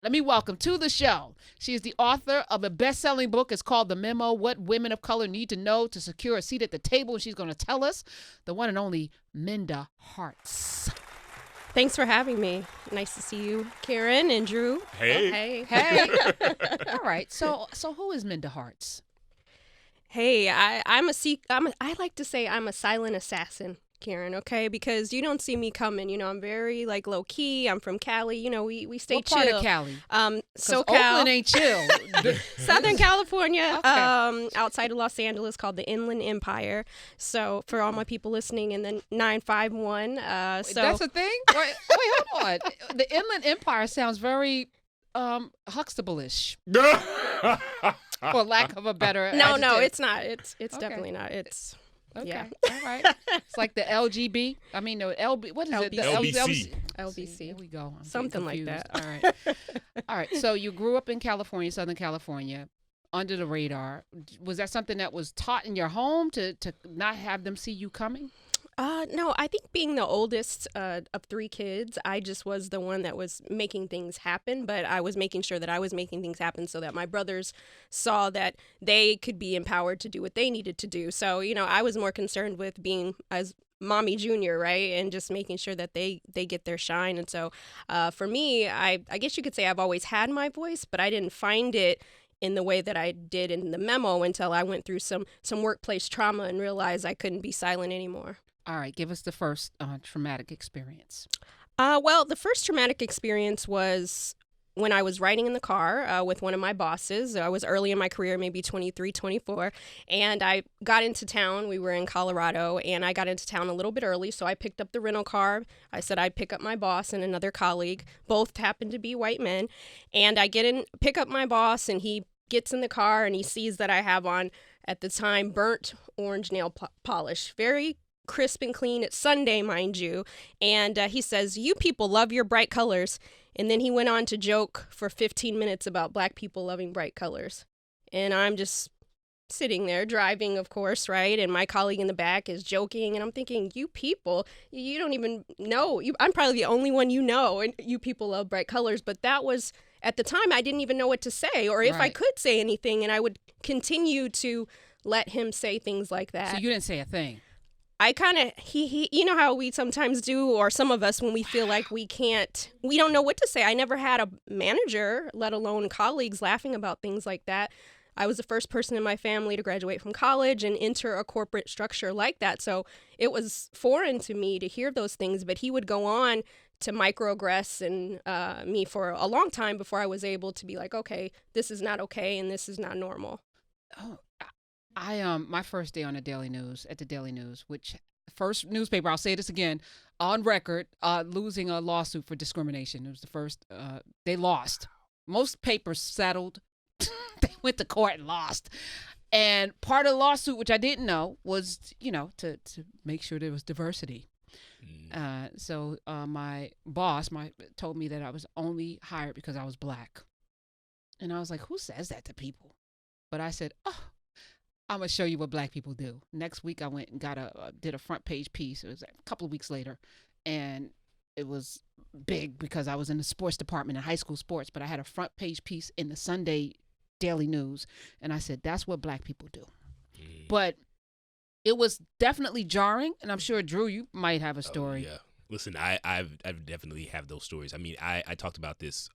Let me welcome to the show. She is the author of a best-selling book. It's called The Memo, What Women of Color Need to Know to Secure a Seat at the Table. And she's going to tell us the one and only Minda Hart. Thanks for having me. Nice to see you, Karen and Drew. Hey. Oh, hey. All right. So who is Minda Hart? Hey, I like to say I'm a silent assassin, Karen, okay? Because you don't see me coming. I'm very low key. I'm from Cali. We stay What chill. part of Cali? SoCal. Oakland ain't chill. Southern California, Okay. outside of Los Angeles, called the Inland Empire. So for all my people listening in the 951, That's a thing? Wait, hold on. The Inland Empire sounds very Huxtable-ish, for lack of a better no, adjective. it's not. It's Okay. definitely not. It's Okay. yeah. All right. It's like the LGB. I mean, no, LB. What is it? The LBC. LBC. There we go. I'm Something getting like confused. All right. All right. So you grew up in California, Southern California, under the radar. Was that something that was taught in your home to not have them see you coming? No, I think being the oldest of three kids, I just was the one that was making things happen, but I was making sure that I was making things happen so that my brothers saw that they could be empowered to do what they needed to do. So, I was more concerned with being as mommy junior, right? And just making sure that they get their shine. And so for me, I guess you could say I've always had my voice, but I didn't find it in the way that I did in the memo until I went through some workplace trauma and realized I couldn't be silent anymore. All right. Give us the first traumatic experience. Well, the first traumatic experience was when I was riding in the car with one of my bosses. I was early in my career, maybe 23, 24, and I got into town. We were in Colorado, and I got into town a little bit early, so I picked up the rental car. I said I'd pick up my boss and another colleague. Both happened to be white men, and I pick up my boss, and he gets in the car, and he sees that I have on, at the time, burnt orange nail polish. Very crisp and clean. It's Sunday, mind you. And he says, "You people love your bright colors." And then he went on to joke for 15 minutes about black people loving bright colors. And I'm just sitting there driving, of course, right? And my colleague in the back is joking. And I'm thinking, you people, you don't even know. I'm probably the only one you know. And you people love bright colors. But that was, at the time, I didn't even know what to say or if I Right. could say anything. And I would continue to let him say things like that. So you didn't say a thing. I kind of, he, you know how we sometimes do, or some of us, when we feel like we don't know what to say. I never had a manager, let alone colleagues, laughing about things like that. I was the first person in my family to graduate from college and enter a corporate structure like that. So it was foreign to me to hear those things, but he would go on to microaggress and me for a long time before I was able to be like, okay, this is not okay and this is not normal. Oh, I my first day on the Daily News, which first newspaper, I'll say this again, on record, losing a lawsuit for discrimination. It was the first, they lost. Most papers settled. They went to court and lost. And part of the lawsuit, which I didn't know, was, to make sure there was diversity. So my boss told me that I was only hired because I was black. And I was like, who says that to people? But I said, I'm going to show you what black people do. Next week, I went and did a front page piece. It was a couple of weeks later. And it was big because I was in the sports department in high school sports. But I had a front page piece in the Sunday Daily News. And I said, that's what black people do. But it was definitely jarring. And I'm sure, Drew, you might have a story. Yeah. Listen, I've definitely have those stories. I mean, I talked about this.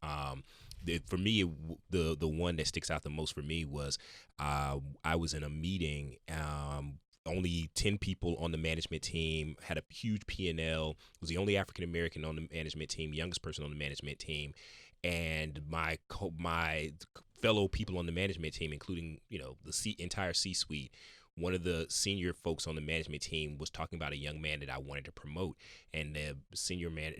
For me, the one that sticks out the most for me was I was in a meeting. Only 10 people on the management team, had a huge P&L, was the only African American on the management team, youngest person on the management team, and my fellow people on the management team, including the entire C-suite. One of the senior folks on the management team was talking about a young man that I wanted to promote, and the senior manager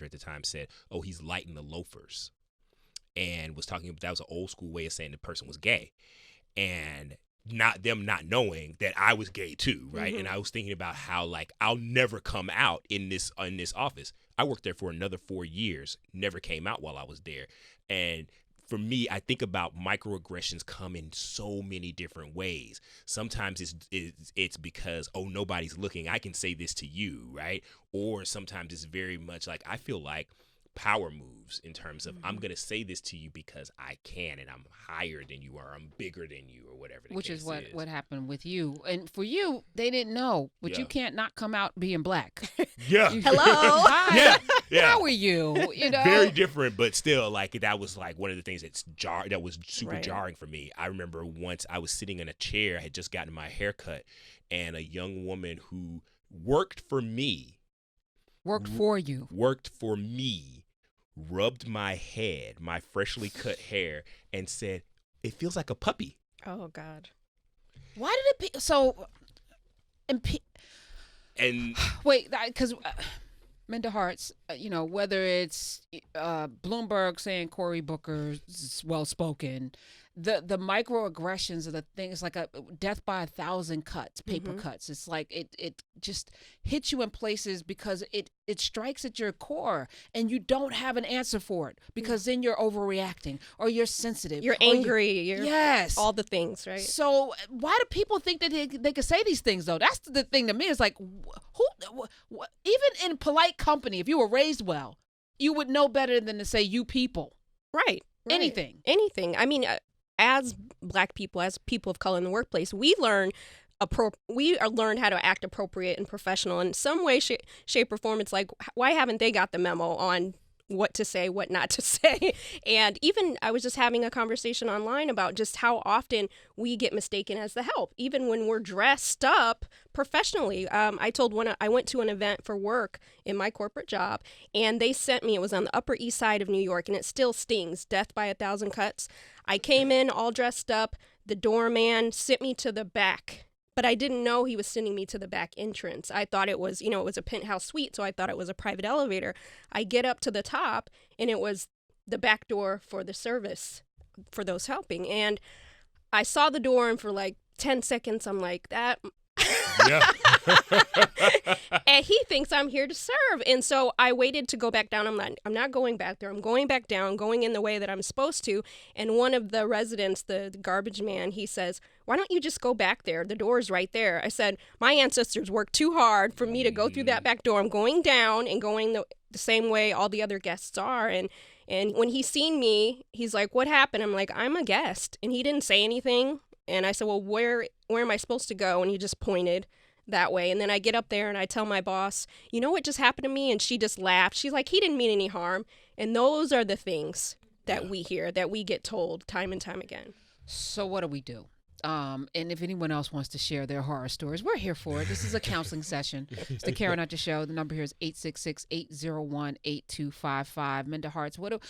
at the time said, "Oh, he's lighting the loafers," and was talking. That was an old school way of saying the person was gay, and not knowing that I was gay too, right? Mm-hmm. And I was thinking about how I'll never come out in this office. I worked there for another 4 years, never came out while I was there, and for me, I think about microaggressions come in so many different ways. Sometimes it's because, oh, nobody's looking, I can say this to you, right? Or sometimes it's very much like, I feel like power moves in terms of I'm going to say this to you because I can, and I'm higher than you, or I'm bigger than you, or whatever the Which case is what happened with you. And for you, they didn't know, but you can't not come out being black. Yeah. Hello. Yeah. Yeah. How are you? You know, very different, but still, like, that was like one of the things that was super Right. jarring for me. I remember once I was sitting in a chair, I had just gotten my hair cut, and a young woman who worked for me, worked for me, rubbed my head, my freshly cut hair, and said, "It feels like a puppy." Oh God. Why did it be so? And Wait, because Minda Hart's, whether it's Bloomberg saying Cory Booker's well spoken, the microaggressions of the thing is like a death by 1,000 cuts, paper cuts. It's like it just hits you in places because it strikes at your core, and you don't have an answer for it because then you're overreacting or you're sensitive, You're angry. You're yes, all the things, right? So why do people think that they can say these things though? That's the thing to me. It's like even in polite company, if you were raised well, you would know better than to say "you people." Right. Anything. I mean, as Black people, as people of color in the workplace, we learn learned how to act appropriate and professional in some way, shape, or form. It's like, why haven't they got the memo on what to say, what not to say? And even I was just having a conversation online about just how often we get mistaken as the help, even when we're dressed up professionally. I went to an event for work in my corporate job, and they sent me, it was on the Upper East Side of New York, and it still stings, death by 1,000 cuts. I came in all dressed up. The doorman sent me to the back, but I didn't know he was sending me to the back entrance. I thought it was, it was a penthouse suite, so I thought it was a private elevator. I get up to the top, and it was the back door for the service for those helping. And I saw the door, and for like 10 seconds, I'm like, that... yeah. And he thinks I'm here to serve. And so I waited to go back down. I'm not going back there. I'm going back down, going in the way that I'm supposed to. And one of the residents, the garbage man, he says, "Why don't you just go back there? The door's right there." I said, "My ancestors worked too hard for me to go through that back door. I'm going down and going the same way all the other guests are." And when he seen me, he's like, "What happened?" I'm like, "I'm a guest." And he didn't say anything. And I said, "Well, where am I supposed to go?" And he just pointed that way. And then I get up there and I tell my boss, "You know what just happened to me?" And she just laughed. She's like, "He didn't mean any harm." And those are the things that we hear, that we get told time and time again. So what do we do? And if anyone else wants to share their horror stories, we're here for it. This is a counseling session. It's the Karen Hunter Show. The number here is 866-801-8255. Minda Harts, what do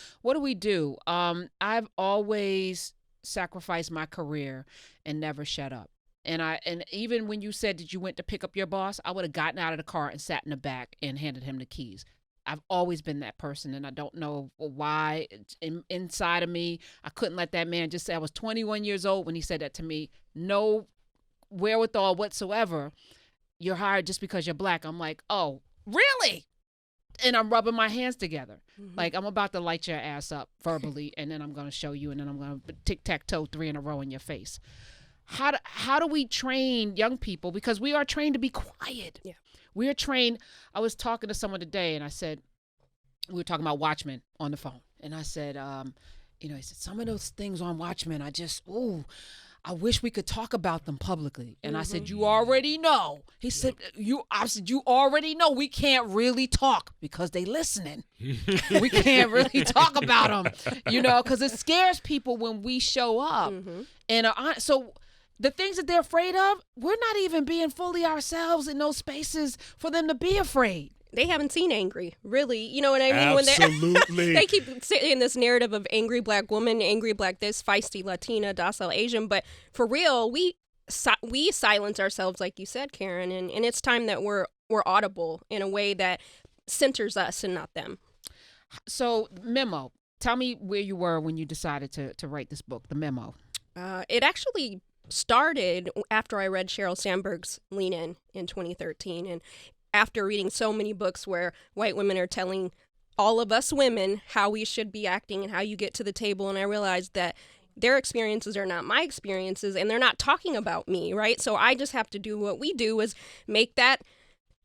we do? I've always sacrificed my career and never shut up. And even when you said that you went to pick up your boss, I would have gotten out of the car and sat in the back and handed him the keys. I've always been that person, and I don't know why. Inside of me, I couldn't let that man just say, I was 21 years old when he said that to me. No wherewithal whatsoever. You're hired just because you're Black. I'm like, oh, really? And I'm rubbing my hands together. Like, I'm about to light your ass verbally, and then I'm going to show you, and then I'm going to tic-tac-toe 3 in a row in your face. How do we train young people? Because we are trained to be quiet. Yeah. We are trained. I was talking to someone today, and I said, we were talking about Watchmen on the phone. And I said, he said, some of those things on Watchmen, I wish we could talk about them publicly. And I said, you already know. He said, you already know we can't really talk because they listening. We can't really talk about them, because it scares people when we show up. And so the things that they're afraid of, we're not even being fully ourselves in those spaces for them to be afraid. They haven't seen angry, really. You know what I mean? Absolutely. They keep saying this narrative of angry Black woman, angry Black this, feisty Latina, docile Asian. But for real, we silence ourselves, like you said, Karen. And it's time that we're audible in a way that centers us and not them. So, Memo, tell me where you were when you decided to write this book, The Memo. It actually started after I read Sheryl Sandberg's Lean in 2013. And after reading so many books where white women are telling all of us women how we should be acting and how you get to the table, and I realized that their experiences are not my experiences, and they're not talking about me, right? So I just have to do what we do, is make that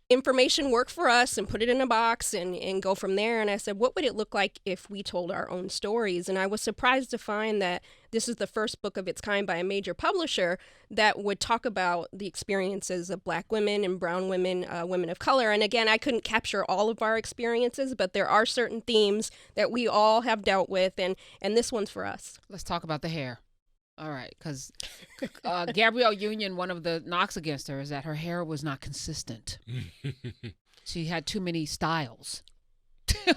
information work for us and put it in a box and go from there. And I said, what would it look like if we told our own stories? And I was surprised to find that this is the first book of its kind by a major publisher that would talk about the experiences of Black women and brown women, women of color. And again, I couldn't capture all of our experiences, but there are certain themes that we all have dealt with, and this one's for us. Let's talk about the hair. All right, because Gabrielle Union, one of the knocks against her is that her hair was not consistent. She had too many styles.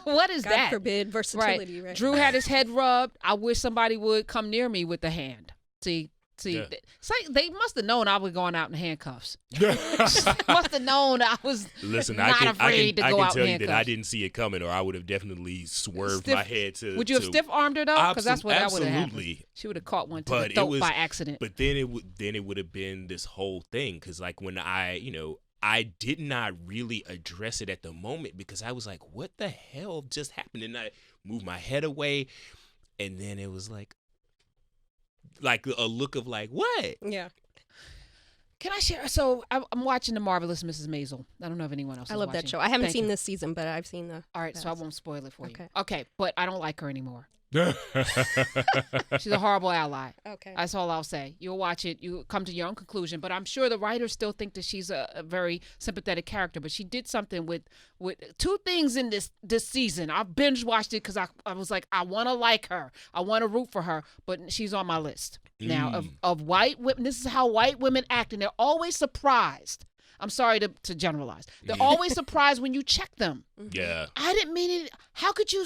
What is God that? God forbid versatility, right? Drew had his head rubbed. I wish somebody would come near me with the hand. See, yeah. It's like they must have known I was going out in handcuffs. Must have known I was not afraid to go out in handcuffs. I can tell you that I didn't see it coming, or I would have definitely swerved my head to. Would you have stiff-armed her, though? Because that's what that would have happened. Absolutely. She would have caught one to the throat by accident. But then it would have been this whole thing, because like when I did not really address it at the moment, because I was like, what the hell just happened? And I moved my head away, and then it was like a look of like, what? Yeah. Can I share? So I'm watching The Marvelous Mrs. Maisel. I don't know if anyone else is watching. I love that show. I haven't seen this season, but I've seen the All right, so I won't spoil it for you. Okay, but I don't like her anymore. She's a horrible ally. Okay. That's all I'll say. You'll watch it, you come to your own conclusion, but I'm sure the writers still think that she's a very sympathetic character, but she did something with two things in this season. I binge watched it because I was like, I want to like her. I want to root for her, but she's on my list now of white women. This is how white women act, and they're always surprised. I'm sorry to generalize. They're always surprised when you check them. Yeah. I didn't mean it. How could you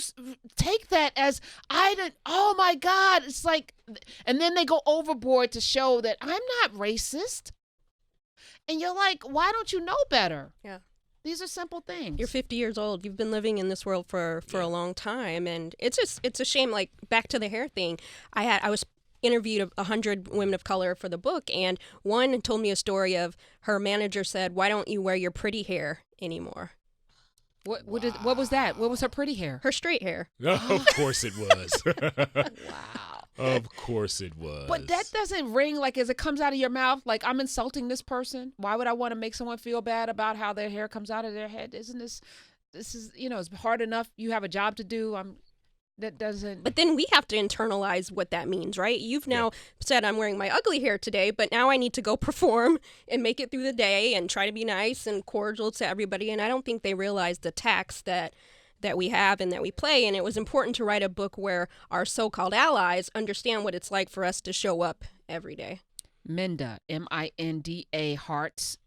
take that as I didn't? Oh my God. It's like, and then they go overboard to show that I'm not racist. And you're like, why don't you know better? Yeah. These are simple things. You're 50 years old. You've been living in this world for a long time. And it's a shame, like back to the hair thing. I was interviewed 100 women of color for the book, and one told me a story of her manager said, why don't you wear your pretty hair anymore? What was that? What was her pretty hair? Her straight hair. Of course it was. Wow. Of course it was. But that doesn't ring like as it comes out of your mouth, like I'm insulting this person. Why would I want to make someone feel bad about how their hair comes out of their head? Isn't this is, it's hard enough. You have a job to do. That doesn't. But then we have to internalize what that means, right? You've now said I'm wearing my ugly hair today, but now I need to go perform and make it through the day and try to be nice and cordial to everybody. And I don't think they realize the tax that we have and that we play. And it was important to write a book where our so-called allies understand what it's like for us to show up every day. Minda, Minda Harts,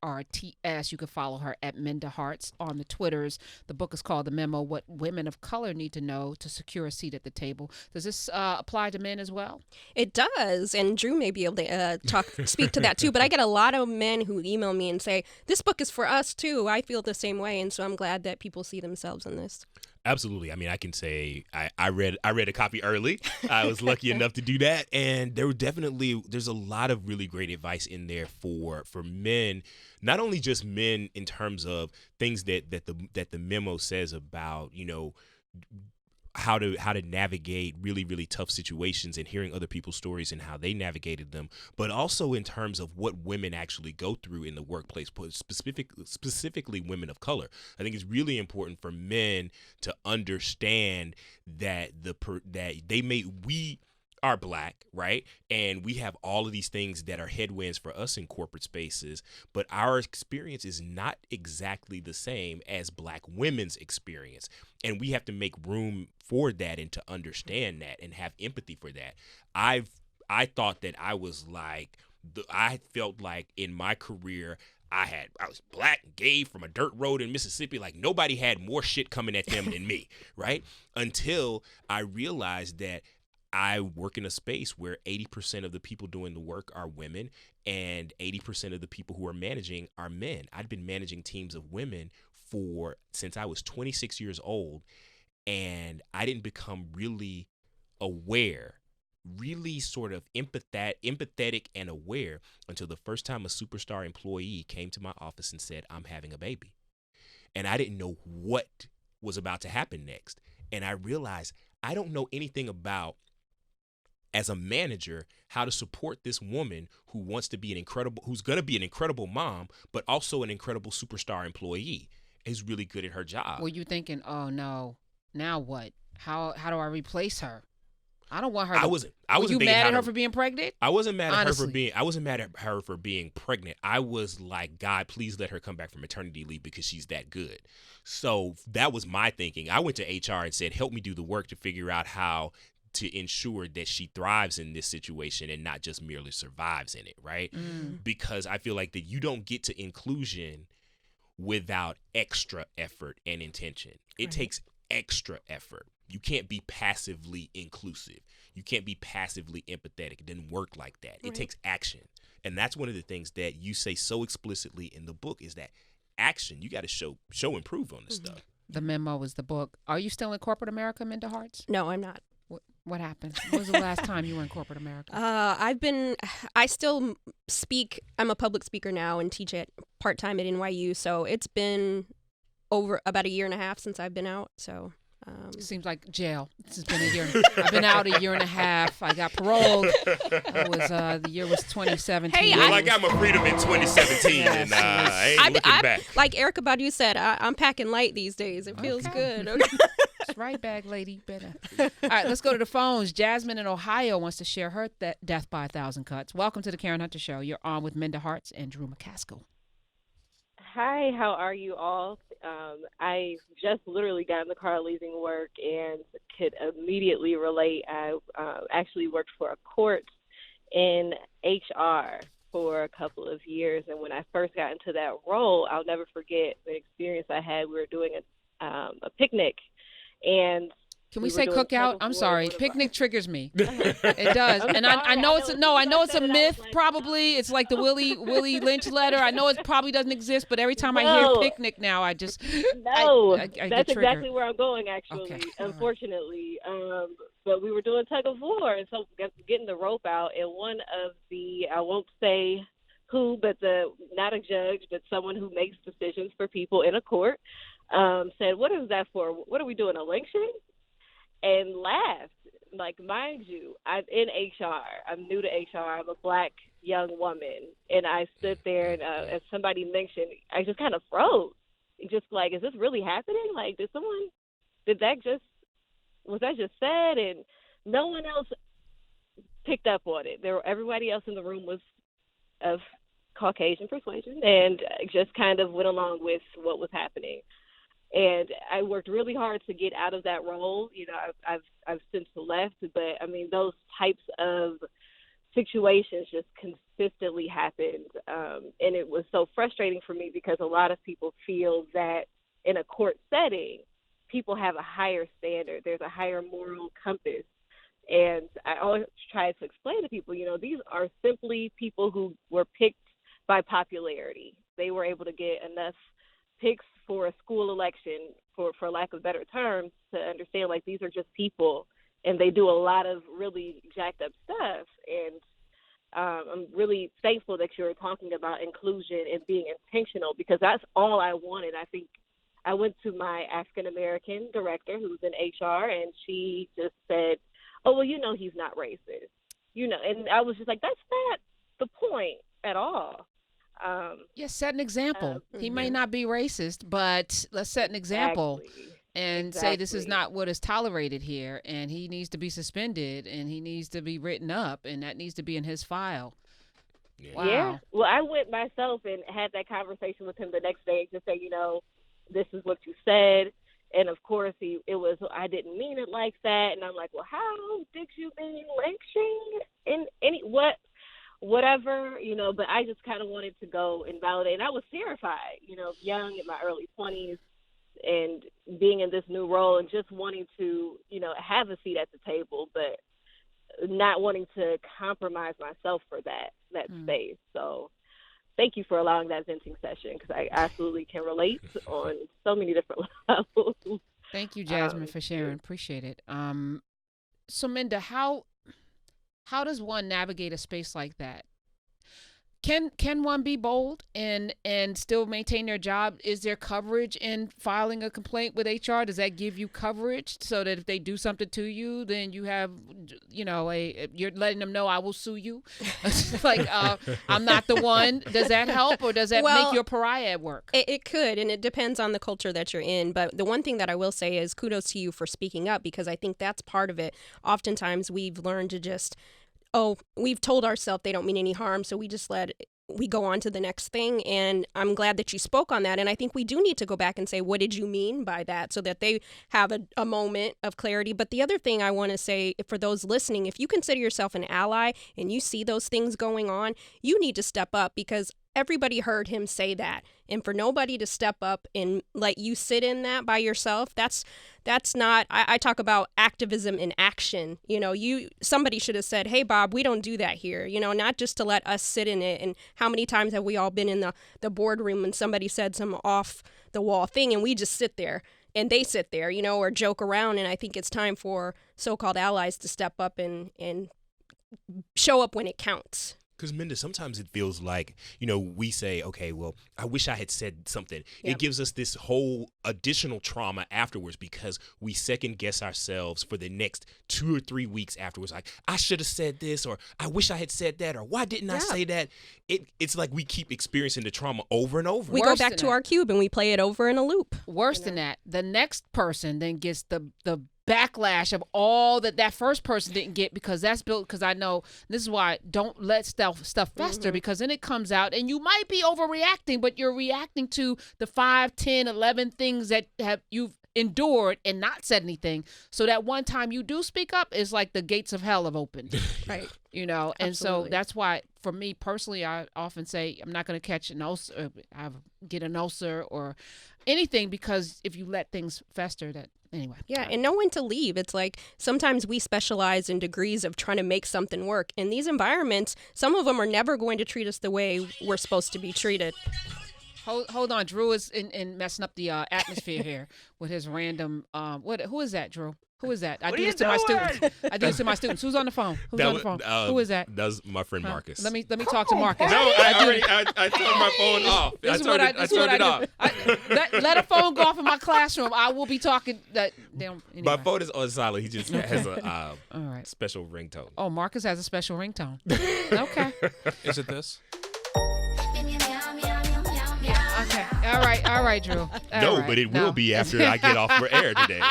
Harts. You can follow her at Minda Harts on the Twitters. The book is called The Memo, What Women of Color Need to Know to Secure a Seat at the Table. Does this apply to men as well? It does, and Drew may be able to speak to that too, but I get a lot of men who email me and say, this book is for us too. I feel the same way, and so I'm glad that people see themselves in this. Absolutely. I mean, I can say I read a copy early. I was lucky enough to do that, and there's a lot of really great advice in there for men, not only just men in terms of things that the memo says about, how to navigate really, really tough situations and hearing other people's stories and how they navigated them, but also in terms of what women actually go through in the workplace, specifically women of color. I think it's really important for men to understand that we are Black, right? And we have all of these things that are headwinds for us in corporate spaces, but our experience is not exactly the same as Black women's experience. And we have to make room for that and to understand that and have empathy for that. I thought that I felt like in my career, I was Black, gay, from a dirt road in Mississippi. Like nobody had more shit coming at them than me, right? Until I realized that I work in a space where 80% of the people doing the work are women and 80% of the people who are managing are men. I'd been managing teams of women since I was 26 years old, and I didn't become really aware, really sort of empathetic and aware until the first time a superstar employee came to my office and said, I'm having a baby. And I didn't know what was about to happen next. And I realized I don't know anything about as a manager, how to support this woman who's going to be an incredible mom, but also an incredible superstar employee, is really good at her job. Were you thinking, oh no, now what? How do I replace her? I don't want her. I wasn't were you thinking mad at how her to- for being pregnant? I wasn't mad at Honestly. I wasn't mad at her for being pregnant. I was like, God, please let her come back from maternity leave because she's that good. So that was my thinking. I went to HR and said, help me do the work to figure out how to ensure that she thrives in this situation and not just merely survives in it, right? Because I feel like that you don't get to inclusion without extra effort and intention. It takes extra effort. You can't be passively inclusive. You can't be passively empathetic. It didn't work like that. It takes action. And that's one of the things that you say so explicitly in the book is that action. You got to show and prove on this stuff. The Memo is the book. Are you still in corporate America, Minda Hart? No, I'm not. What happened? When was the last time you were in corporate America? I still speak. I'm a public speaker now and teach it part-time at NYU. So it's been over about a year and a half since I've been out. So It seems like jail. This has been a year. I've been out a year and a half. I got paroled. The year was 2017. Hey, Well, I got my freedom in 2017, Yes, and I ain't looking back. like Erykah Badu said, I'm packing light these days. It feels good. Okay. That's right, bag lady. Better. All right, let's go to the phones. Jasmine in Ohio wants to share her death by 1,000 cuts. Welcome to the Karen Hunter Show. You're on with Minda Hart and Drew McCaskill. Hi, how are you all? I just literally got in the car leaving work and could immediately relate. I actually worked for a court in HR for a couple of years, and when I first got into that role, I'll never forget the experience I had. We were doing a picnic, and Can we were say doing cookout? tug of I'm war sorry. with a- Picnic triggers me. It does. I'm And sorry, I know I it's know no, I you know said it's a that, I was myth, like, probably. It's like the Willie Lynch letter. I know it probably doesn't exist, but every time I No. hear picnic now, I just No, I get that's triggered. exactly where I'm going, actually, Okay. All right. unfortunately. But we were doing tug of war, and so getting the rope out, and one of the, I won't say who, but not a judge, but someone who makes decisions for people in a court, said, "What is that for? What are we doing, a lynching?" And laughed. Like, mind you, I'm in HR. I'm new to HR. I'm a black young woman. And I stood there, and as somebody mentioned, I just kind of froze. Just like, is this really happening? Like, was that just said? And no one else picked up on it. Everybody else in the room was of Caucasian persuasion and just kind of went along with what was happening. And I worked really hard to get out of that role. You know, I've since left, but I mean, those types of situations just consistently happened. And it was so frustrating for me because a lot of people feel that in a court setting, people have a higher standard. There's a higher moral compass. And I always try to explain to people, you know, these are simply people who were picked by popularity. They were able to get enough picks for a school election, for lack of better terms, to understand, like, these are just people, and they do a lot of really jacked up stuff. And I'm really thankful that you're talking about inclusion and being intentional, because that's all I wanted. I think I went to my African-American director who's in HR, and she just said, "Oh, well, you know, he's not racist." You know, and I was just like, that's not the point at all. Yes, set an example. He may not be racist, but let's set an example and say this is not what is tolerated here, and he needs to be suspended, and he needs to be written up, and that needs to be in his file. Yeah. Wow. Yeah. Well, I went myself and had that conversation with him the next day to say, you know, this is what you said. And of course, I didn't mean it like that. And I'm like, well, how did you mean lynching in whatever, you know, but I just kind of wanted to go and validate. And I was terrified, you know, young in my early 20s and being in this new role and just wanting to, you know, have a seat at the table, but not wanting to compromise myself for that space. So thank you for allowing that venting session, because I absolutely can relate on so many different levels. Thank you, Jasmine, for sharing. Appreciate it. So, Minda, how does one navigate a space like that? Can one be bold and still maintain their job? Is there coverage in filing a complaint with HR? Does that give you coverage so that if they do something to you, then you have, you're letting them know I will sue you? Like, I'm not the one. Does that help, or does that make you a pariah at work? It could, and it depends on the culture that you're in. But the one thing that I will say is kudos to you for speaking up, because I think that's part of it. Oftentimes we've learned to just, we've told ourselves they don't mean any harm, so we go on to the next thing. And I'm glad that you spoke on that. And I think we do need to go back and say, what did you mean by that, so that they have a moment of clarity. But the other thing I want to say for those listening, if you consider yourself an ally and you see those things going on, you need to step up, because everybody heard him say that. And for nobody to step up and let you sit in that by yourself, that's not, I talk about activism in action. Somebody should have said, hey, Bob, we don't do that here, not just to let us sit in it. And how many times have we all been in the boardroom when somebody said some off the wall thing and we just sit there and they sit there, or joke around. And I think it's time for so-called allies to step up and show up when it counts. Because, Minda, sometimes it feels like, we say, okay, well, I wish I had said something. Yep. It gives us this whole additional trauma afterwards, because we second guess ourselves for the next 2 or 3 weeks afterwards. Like, I should have said this, or I wish I had said that, or why didn't I say that? It's like we keep experiencing the trauma over and over. We go back to our cube and we play it over in a loop. Worse than that, the next person then gets the backlash of all that first person didn't get, because that's built, because I know this is why don't let stuff fester, because then it comes out and you might be overreacting, but you're reacting to the 5, 10, 11 things that you've endured and not said anything. So that one time you do speak up is like the gates of hell have opened. Right. And Absolutely. So that's why for me personally, I often say I'm not going to catch an ulcer, get an ulcer or anything, because if you let things fester, that anyway. Yeah, and know when to leave. It's like sometimes we specialize in degrees of trying to make something work. In these environments, some of them are never going to treat us the way we're supposed to be treated. Hold on, Drew is in messing up the atmosphere here with his random. Who is that, Drew? Who is that? I do this to my students. I do this to my students. Who's on the phone? Who's on the phone? Who is that? That's my friend Marcus. Let me talk to Marcus. No, I turned my phone off. I turned it off. Let a phone go off in my classroom. I will be talking. Anyway. My phone is on silent. He just has a all right. special ringtone. Oh, Marcus has a special ringtone. Okay. Is it this? Okay. All right, Drew. But it will be after I get off for air today.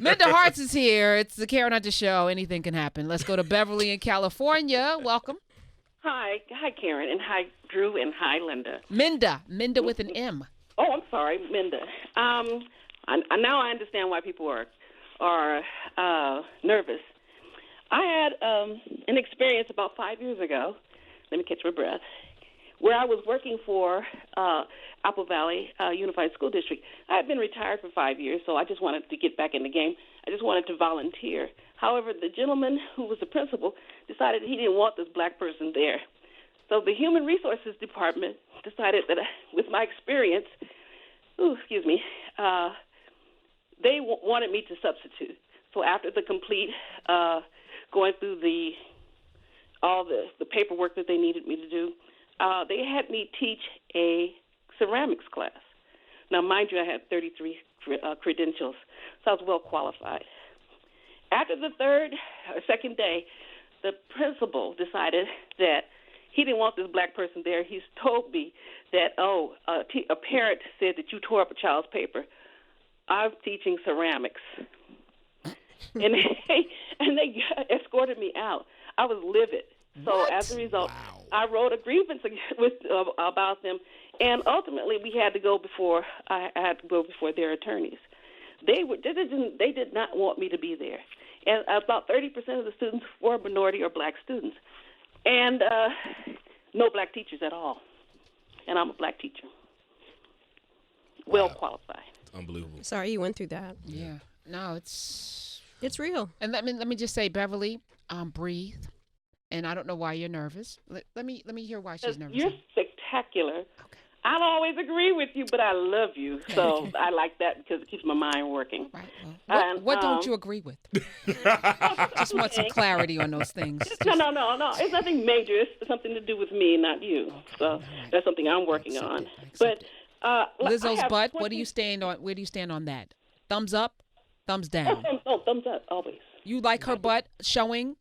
Minda Hart is here. It's the Karen Hunter Show. Anything can happen. Let's go to Beverly in California. Welcome. Hi, Karen, and hi, Drew, and hi, Linda. Minda with an M. Oh, I'm sorry, Minda. Now I understand why people are nervous. I had an experience about 5 years ago. Let me catch my breath. Where I was working for Apple Valley Unified School District. I had been retired for 5 years, so I just wanted to get back in the game. I just wanted to volunteer. However, the gentleman who was the principal decided he didn't want this black person there. So the Human Resources Department decided that with my experience, they wanted me to substitute. So after the complete going through all the paperwork that they needed me to do, they had me teach a ceramics class. Now, mind you, I had 33 credentials, so I was well qualified. After the second day, the principal decided that he didn't want this black person there. He's told me that, a parent said that you tore up a child's paper. I'm teaching ceramics. and they escorted me out. I was livid. So as a result, I wrote a grievance about them, and ultimately I had to go before their attorneys. They did not want me to be there, and about 30% of the students were minority or black students, and no black teachers at all. And I'm a black teacher, well qualified. It's unbelievable. Sorry you went through that. Yeah, no, it's real. And let me just say, Beverly, breathe. And I don't know why you're nervous. Let me hear why she's nervous. You're spectacular. Okay. I don't always agree with you, but I love you. So I like that because it keeps my mind working. Right. Well, what don't you agree with? Just want some clarity on those things. No. It's nothing major. It's something to do with me, not you. So that's something I'm working on. But Lizzo's butt. What do you stand on? Where do you stand on that? Thumbs up, thumbs down. Oh, thumbs up always. You like her butt showing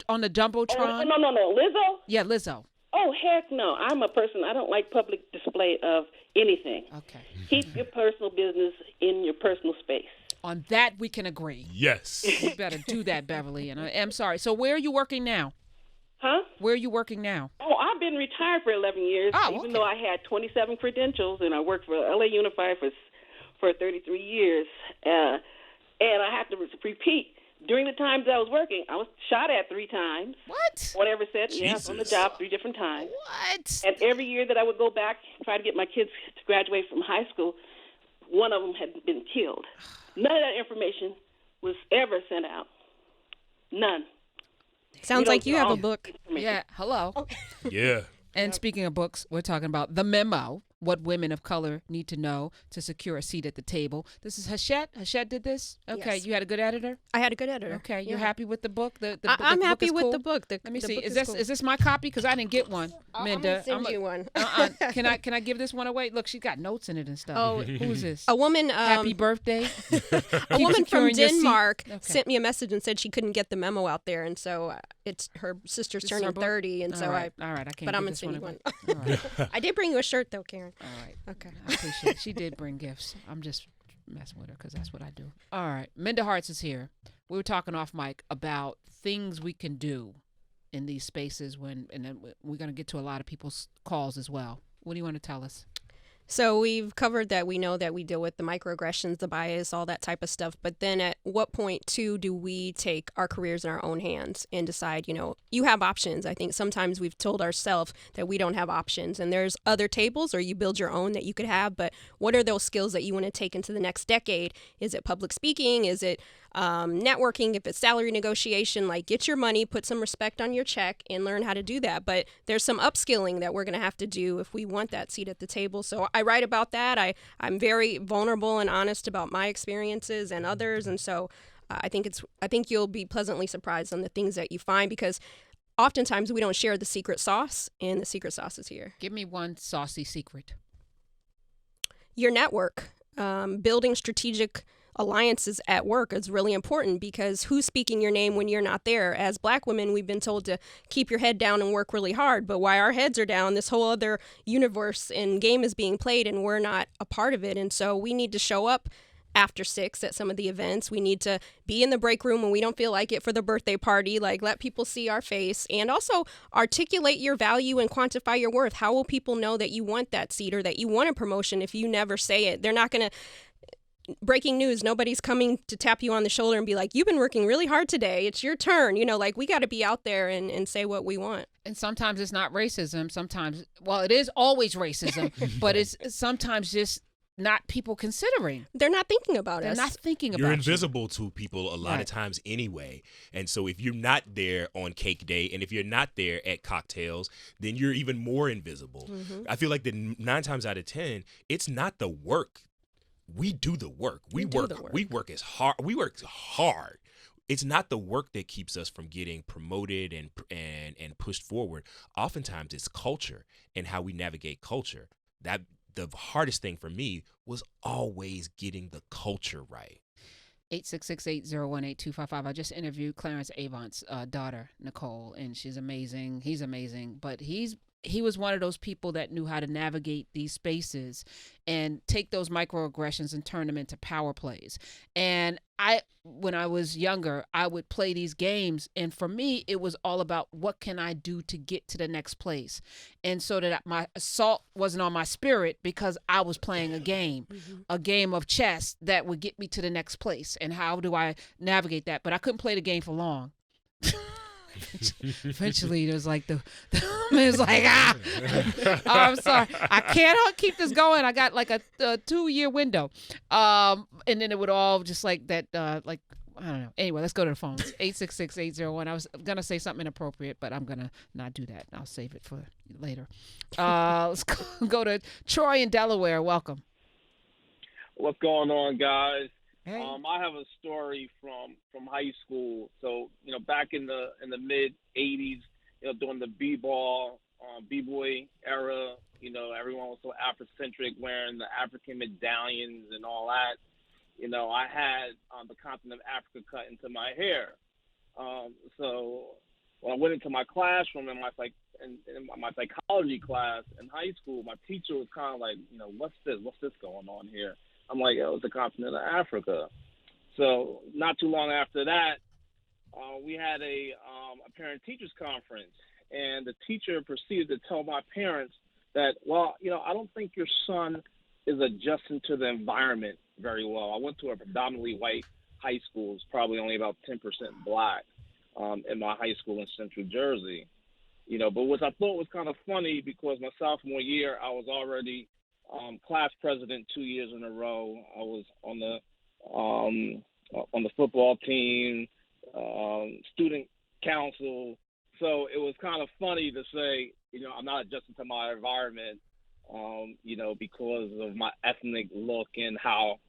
on the jumbotron? No. Lizzo? Yeah, Lizzo. Oh, heck no. I'm a person, I don't like public display of anything. Okay. Keep your personal business in your personal space. On that, we can agree. Yes. You better do that, Beverly. And I'm sorry. So where are you working now? Huh? Where are you working now? Oh, I've been retired for 11 years, even though I had 27 credentials, and I worked for LA Unified for 33 years. And I have to repeat. During the times I was working, I was shot at 3 times. What? Whatever said, Jesus. on the job 3 different times. What? And every year that I would go back, try to get my kids to graduate from high school, one of them had been killed. None of that information was ever sent out. None. Sounds like you have a book. Yeah, hello. Yeah. And speaking of books, we're talking about The Memo, What Women of Color Need to Know to Secure a Seat at the Table. This is Hachette. Hachette did this? Okay, Yes. You had a good editor? I had a good editor. Okay, Yeah. you're happy with the book? I'm book happy is with cool? the book. Let me the see. book Is this my copy? Because I didn't get one, Minda. I'm gonna send you one. Can I give this one away? Look, she's got notes in it and stuff. Oh, Who's this? A woman. Happy birthday. A woman from securing your seat. Denmark Okay. sent me a message and said she couldn't get the memo out there, and so it's her sister's This is turning her book? 30, and so All right, I can't. But I'm give gonna this send one you away. one. All right. I did bring you a shirt though, Karen. All right. Okay. I appreciate it. She did bring gifts. I'm just messing with her because that's what I do. All right. Minda Hart is here. We were talking off mic about things we can do in these spaces and then we're going to get to a lot of people's calls as well. What do you want to tell us? So we've covered that we know that we deal with the microaggressions, the bias, all that type of stuff. But then at what point, too, do we take our careers in our own hands and decide, you have options? I think sometimes we've told ourselves that we don't have options. And there's other tables or you build your own that you could have. But what are those skills that you want to take into the next decade? Is it public speaking? Is it networking? If it's salary negotiation, like get your money, put some respect on your check and learn how to do that. But there's some upskilling that we're going to have to do if we want that seat at the table. So I write about that. I'm very vulnerable and honest about my experiences and others. And so I think you'll be pleasantly surprised on the things that you find, because oftentimes we don't share the secret sauce, and the secret sauce is here. Give me one saucy secret. Your network, building strategic alliances at work is really important, because who's speaking your name when you're not there? As Black women, we've been told to keep your head down and work really hard, but while our heads are down, this whole other universe and game is being played and we're not a part of it. And so we need to show up after 6 at some of the events. We need to be in the break room when we don't feel like it for the birthday party, like let people see our face, and also articulate your value and quantify your worth. How will people know that you want that seat or that you want a promotion if you never say it? They're not going to. Breaking news, nobody's coming to tap you on the shoulder and be like, you've been working really hard today. It's your turn. We got to be out there and say what we want. And sometimes it's not racism. Sometimes, it is always racism, but it's sometimes just not people considering. They're not thinking about us. They're not thinking about You're you. invisible to people a lot of times anyway. And so if you're not there on cake day and if you're not there at cocktails, then you're even more invisible. Mm-hmm. I feel like that 9 times out of 10, it's not the work. We do the work. We work as hard. We work hard. It's not the work that keeps us from getting promoted and pushed forward. Oftentimes it's culture and how we navigate culture. That the hardest thing for me was always getting the culture right. 866-801-8255. I just interviewed Clarence Avant's daughter, Nicole, and she's amazing. He's amazing, but he was one of those people that knew how to navigate these spaces and take those microaggressions and turn them into power plays. And when I was younger, I would play these games. And for me, it was all about what can I do to get to the next place? And so that my assault wasn't on my spirit, because I was playing a game of chess that would get me to the next place. And how do I navigate that? But I couldn't play the game for long. Eventually, it was like it was like, oh, I'm sorry, I can't keep this going. I got like a 2-year window, and then it would all just like that, like I don't know. Anyway, let's go to the phones. 866-801. I was gonna say something inappropriate, but I'm gonna not do that. I'll save it for later. Let's go to Troy in Delaware. Welcome. What's going on, guys? Hey. I have a story from high school. So, back in the mid '80s, during the b-ball, b-boy era, everyone was so Afrocentric, wearing the African medallions and all that. I had the continent of Africa cut into my hair. So when I went into my classroom in my psychology class in high school, my teacher was kind of like, what's this going on here? I'm like, it's the continent of Africa. So not too long after that, we had a parent-teachers conference, and the teacher proceeded to tell my parents that, I don't think your son is adjusting to the environment very well. I went to a predominantly white high school. It's probably only about 10% black in my high school in Central Jersey. But what I thought was kind of funny, because my sophomore year, I was already class president 2 years in a row. I was on the football team, student council. So it was kind of funny to say, I'm not adjusting to my environment, because of my ethnic look and how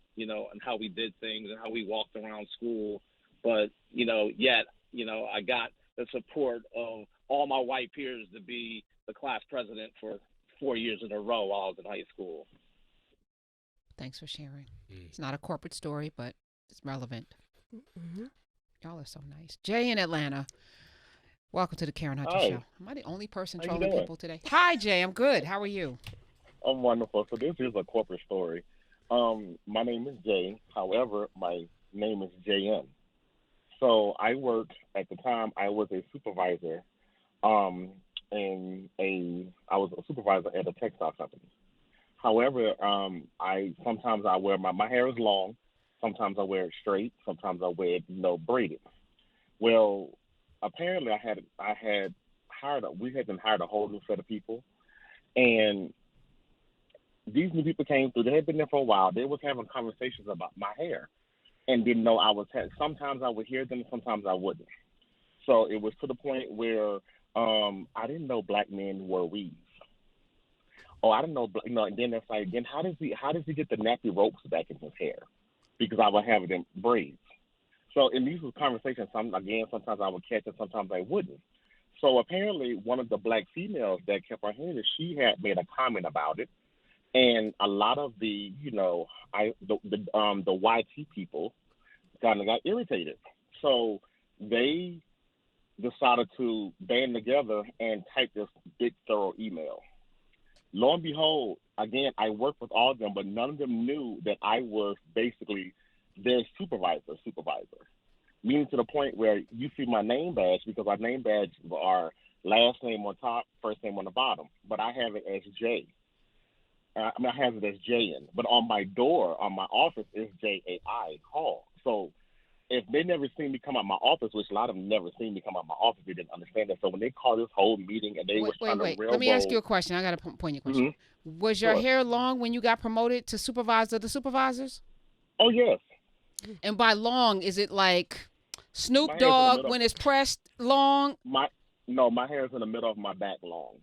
we did things and how we walked around school. But, yet, I got the support of all my white peers to be the class president for 4 years in a row while I was in high school. Thanks for sharing. It's not a corporate story, but it's relevant. Mm-hmm. Y'all are so nice. Jay in Atlanta. Welcome to the Karen Hunter Show. Am I the only person trolling people today? Hi, Jay. I'm good. How are you? I'm wonderful. So this is a corporate story. My name is Jay. However, my name is JM. So I was a supervisor, I was a supervisor at a textile company. However, sometimes I wear my hair is long. Sometimes I wear it straight. Sometimes I wear it, braided. Well, apparently we had hired a whole new set of people, and these new people came through. They had been there for a while. They was having conversations about my hair and didn't know I was sometimes I would hear them, sometimes I wouldn't. So it was to the point where I didn't know black men wore weaves. Oh, I didn't know, and then it's like, then how does he get the nappy ropes back in his hair? Because I would have them braids. So in these conversations, sometimes I would catch it, sometimes I wouldn't. So apparently one of the black females that kept her hearing it, she had made a comment about it. And a lot of the YT people kind of got irritated. So they decided to band together and type this big, thorough email. Lo and behold, again, I worked with all of them, but none of them knew that I was basically their supervisor. Meaning to the point where you see my name badge, because our name badges are last name on top, first name on the bottom. But I have it as J. I have it as JN. But on my door, on my office, is JAI Hall. So if they never seen me come out my office, which a lot of them never seen me come out my office, they didn't understand that. So when they called this whole meeting and they were trying to railroad. Let me ask you a question. I got to point your question. Mm-hmm. Was your hair long when you got promoted to supervisor of the supervisors? Oh, yes. And by long, is it like Snoop Dogg when it's pressed long? My hair is in the middle of my back long.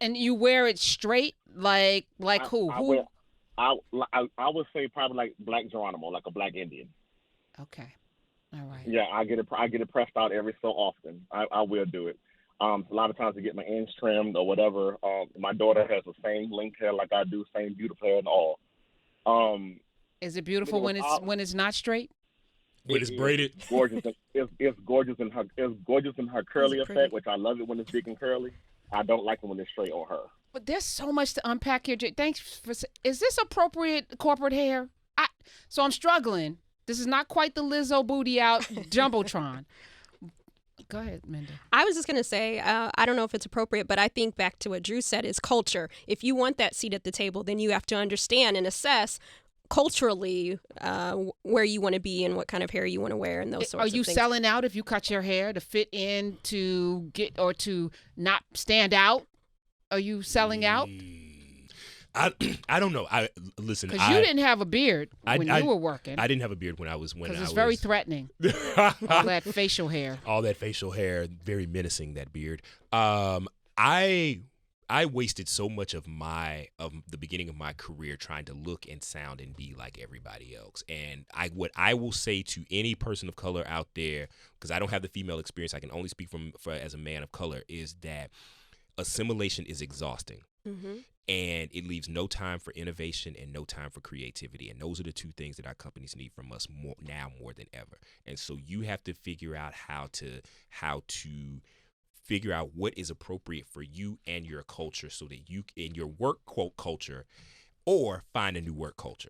And you wear it straight, like who? I would say probably like Black Geronimo, like a Black Indian. Okay, all right. Yeah, I get it pressed out every so often. I will do it. A lot of times I get my ends trimmed or whatever. My daughter has the same length hair like I do, same beautiful hair and all. Is it beautiful when it's not straight? When it's braided, gorgeous. It's gorgeous in her curly effect, which I love it when it's big and curly. I don't like it when it's straight on her. But there's so much to unpack here. Thanks for. Is this appropriate corporate hair? So I'm struggling. This is not quite the Lizzo booty out jumbotron. Go ahead, Minda. I was just going to say, I don't know if it's appropriate, but I think back to what Drew said is culture. If you want that seat at the table, then you have to understand and assess culturally where you want to be and what kind of hair you want to wear and those sorts of things. Are you selling out if you cut your hair to fit in, to get, or to not stand out? Are you selling out? I don't know. Listen. Because you didn't have a beard when you were working. I didn't have a beard when I was Because it's very threatening. All that facial hair. All that facial hair, very menacing. That beard. I wasted so much of the beginning of my career trying to look and sound and be like everybody else. And what I will say to any person of color out there, because I don't have the female experience, I can only speak for as a man of color, is that assimilation is exhausting. Mm-hmm. And it leaves no time for innovation and no time for creativity. And those are the two things that our companies need from us more than ever. And so you have to figure out how to figure out what is appropriate for you and your culture so that you in your work quote culture, or find a new work culture.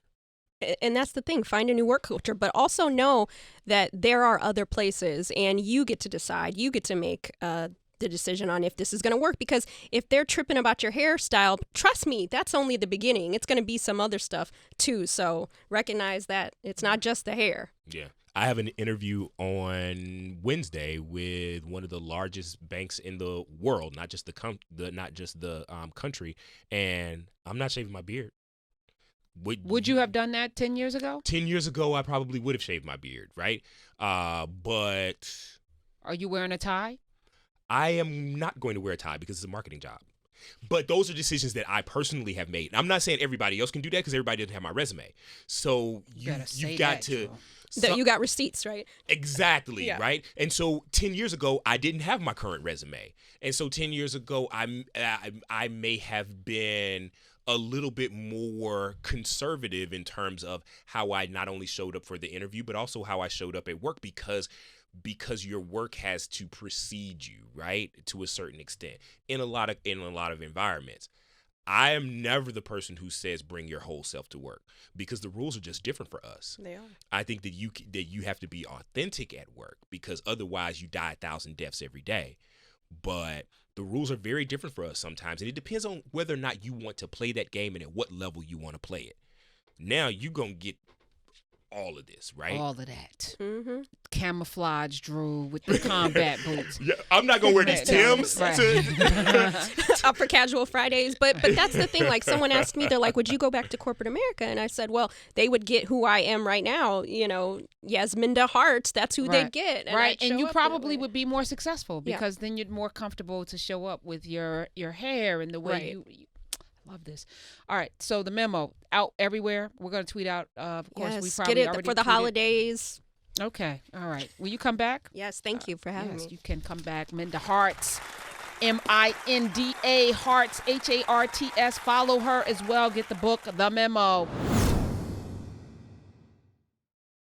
And that's the thing, find a new work culture, but also know that there are other places and you get to decide, you get to make the decision on if this is going to work. Because if they're tripping about your hairstyle, trust me, that's only the beginning. It's going to be some other stuff too. So recognize that it's not just the hair. Yeah. I have an interview on Wednesday with one of the largest banks in the world, not just the country, and I'm not shaving my beard. Would you have done that 10 years ago? 10 years ago, I probably would have shaved my beard, right? But are you wearing a tie? I am not going to wear a tie because it's a marketing job. But those are decisions that I personally have made. And I'm not saying everybody else can do that because everybody doesn't have my resume. So you've got to. You got receipts, right? Exactly, yeah. Right? And so 10 years ago, I didn't have my current resume. And so 10 years ago, I may have been a little bit more conservative in terms of how I not only showed up for the interview, but also how I showed up at work because your work has to precede you, right? To a certain extent in a lot of environments. I am never the person who says bring your whole self to work because the rules are just different for us. They are. I think that you have to be authentic at work because otherwise you die 1,000 deaths every day. But the rules are very different for us sometimes, and it depends on whether or not you want to play that game and at what level you want to play it. Now you're gonna get all of this, right? All of that. Mm-hmm. Camouflage, Drew, with the combat boots. Yeah, I'm not gonna wear these Timbs. Up for casual Fridays, but that's the thing. Like someone asked me, they're like, "Would you go back to corporate America?" And I said, "Well, they would get who I am right now. You know, yes, Minda Hart. That's who they'd get, and right? I'd And you show up probably would be more successful because yeah. then you're more comfortable to show up with your hair and the way right. you love this. All right, so the memo out everywhere. We're going to tweet out. Of course, yes, we probably get it already for the tweeted. Holidays. Okay, all right. Will you come back? Yes, thank you for having me. You can come back. Minda Hart, Minda Harts, Harts. Follow her as well. Get the book, The Memo.